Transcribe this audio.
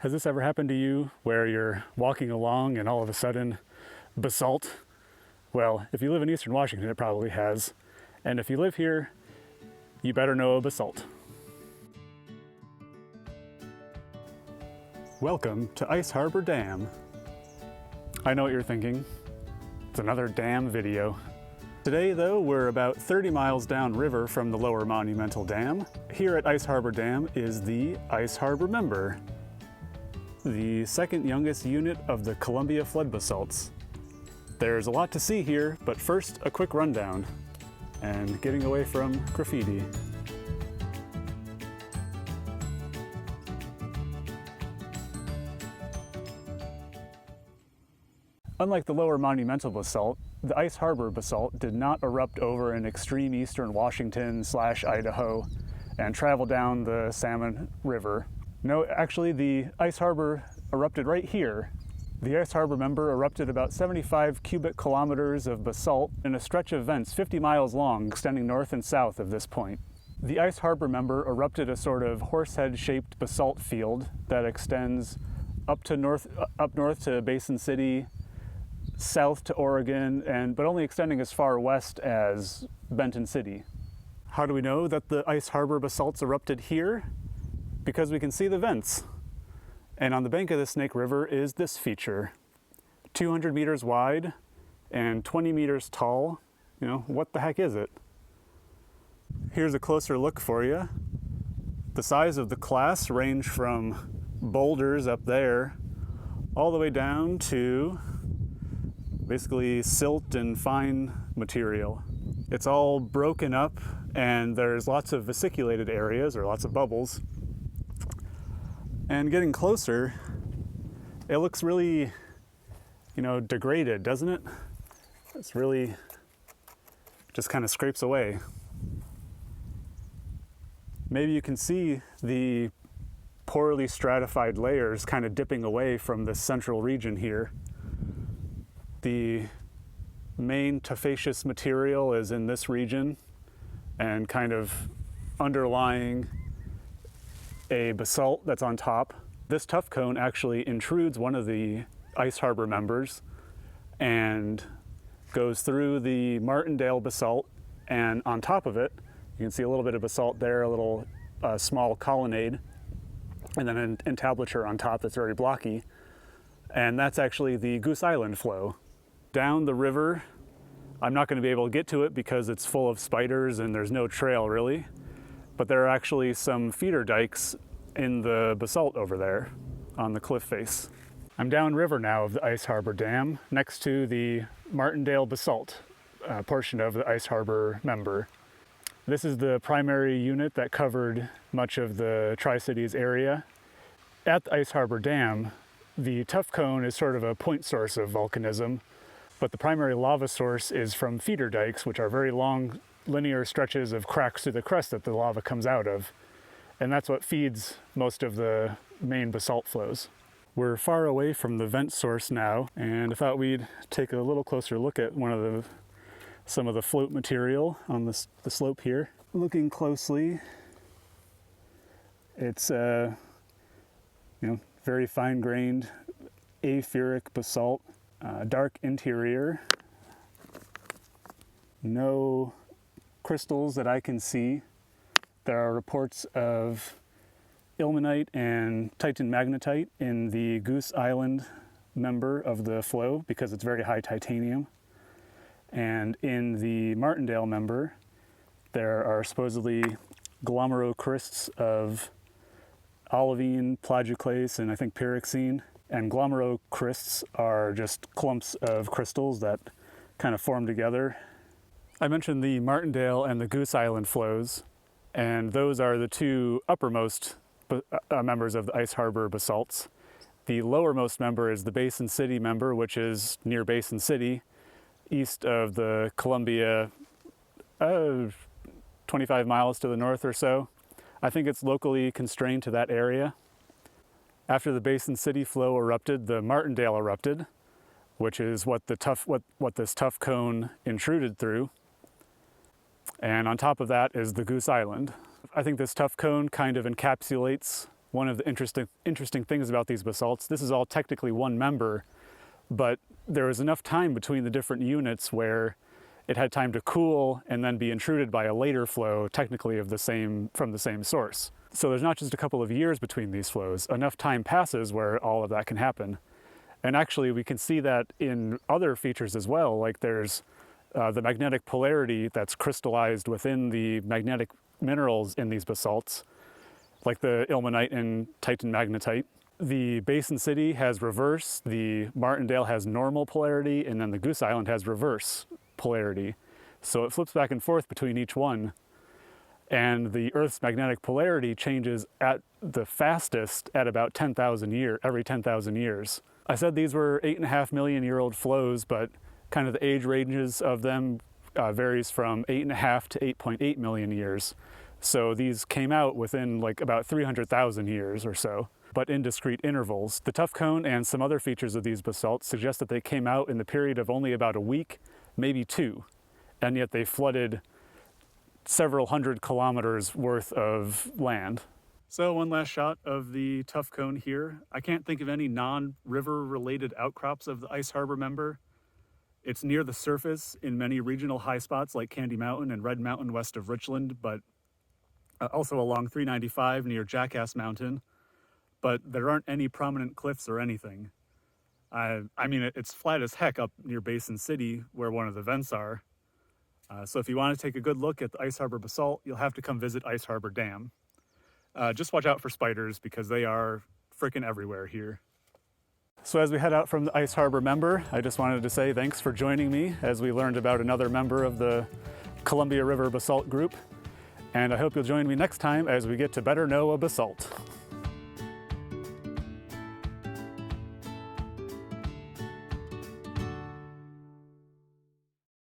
Has this ever happened to you where you're walking along and all of a sudden, basalt? Well, if you live in Eastern Washington, it probably has. And if you live here, you better know a basalt. Welcome to Ice Harbor Dam. I know what you're thinking. It's another dam video. Today, though, we're about 30 miles downriver from the Lower Monumental Dam. Here at Ice Harbor Dam is the Ice Harbor Member, the second youngest unit of the Columbia flood basalts. There's a lot to see here, but first a quick rundown and getting away from graffiti. Unlike the Lower Monumental Basalt, the Ice Harbor Basalt did not erupt over in extreme eastern Washington/Idaho and travel down the Salmon River. No, actually the Ice Harbor erupted right here. The Ice Harbor Member erupted about 75 cubic kilometers of basalt in a stretch of vents 50 miles long, extending north and south of this point. The Ice Harbor Member erupted a sort of horsehead-shaped basalt field that extends up north to Basin City, south to Oregon, but only extending as far west as Benton City. How do we know that the Ice Harbor basalts erupted here? Because we can see the vents. And on the bank of the Snake River is this feature. 200 meters wide and 20 meters tall. You know, what the heck is it? Here's a closer look for you. The size of the clasts range from boulders up there all the way down to basically silt and fine material. It's all broken up and there's lots of vesiculated areas or lots of bubbles. And getting closer, it looks really, degraded, doesn't it? It's really just kind of scrapes away. Maybe you can see the poorly stratified layers kind of dipping away from the central region here. The main tufaceous material is in this region and kind of underlying a basalt that's on top. This tuff cone actually intrudes one of the Ice Harbor members and goes through the Martindale basalt, and on top of it, you can see a little bit of basalt there, a little small colonnade, and then an entablature on top that's very blocky. And that's actually the Goose Island flow. Down the river, I'm not going to be able to get to it because it's full of spiders and there's no trail really. But there are actually some feeder dikes in the basalt over there on the cliff face. I'm downriver now of the Ice Harbor Dam, next to the Martindale basalt portion of the Ice Harbor Member. This is the primary unit that covered much of the Tri-Cities area. At the Ice Harbor Dam, the tuff cone is sort of a point source of volcanism, but the primary lava source is from feeder dikes, which are very long linear stretches of cracks through the crust that the lava comes out of. And that's what feeds most of the main basalt flows. We're far away from the vent source now, and I thought we'd take a little closer look at some of the float material on the slope here. Looking closely, it's very fine-grained apheric basalt, dark interior, no crystals that I can see. There are reports of ilmenite and titan magnetite in the Goose Island member of the flow because it's very high titanium. And in the Martindale member, there are supposedly glomerocrysts of olivine, plagioclase, and I think pyroxene. And glomerocrysts are just clumps of crystals that kind of form together. I mentioned the Martindale and the Goose Island flows, and those are the two uppermost members of the Ice Harbor basalts. The lowermost member is the Basin City member, which is near Basin City, east of the Columbia, 25 miles to the north or so. I think it's locally constrained to that area. After the Basin City flow erupted, the Martindale erupted, which is what this tuff cone intruded through. And on top of that is the Goose Island. I think this tuff cone kind of encapsulates One of the interesting things about these basalts, this is all technically one member, but there was enough time between the different units where it had time to cool and then be intruded by a later flow, technically from the same source. So there's not just a couple of years between these flows. Enough time passes where all of that can happen. And actually we can see that in other features as well, like there's the magnetic polarity that's crystallized within the magnetic minerals in these basalts, like the ilmenite and titan magnetite. The Basin City has reverse, the Martindale has normal polarity, and then the Goose Island has reverse polarity. So it flips back and forth between each one. And the Earth's magnetic polarity changes at the fastest at about 10,000 years, every 10,000 years. I said these were 8.5 million year old flows, but kind of the age ranges of them varies from 8.5 to 8.8 million years. So these came out within like about 300,000 years or so, but in discrete intervals. The tuff cone and some other features of these basalts suggest that they came out in the period of only about a week, maybe 2, and yet they flooded several hundred kilometers worth of land. So one last shot of the tuff cone here. I can't think of any non-river related outcrops of the Ice Harbor member. It's near the surface in many regional high spots like Candy Mountain and Red Mountain west of Richland, but also along 395 near Jackass Mountain. But there aren't any prominent cliffs or anything. I mean, it's flat as heck up near Basin City where one of the vents are. So if you want to take a good look at the Ice Harbor basalt, you'll have to come visit Ice Harbor Dam. Just watch out for spiders because they are frickin' everywhere here. So as we head out from the Ice Harbor member, I just wanted to say thanks for joining me as we learned about another member of the Columbia River Basalt Group. And I hope you'll join me next time as we get to better know a basalt.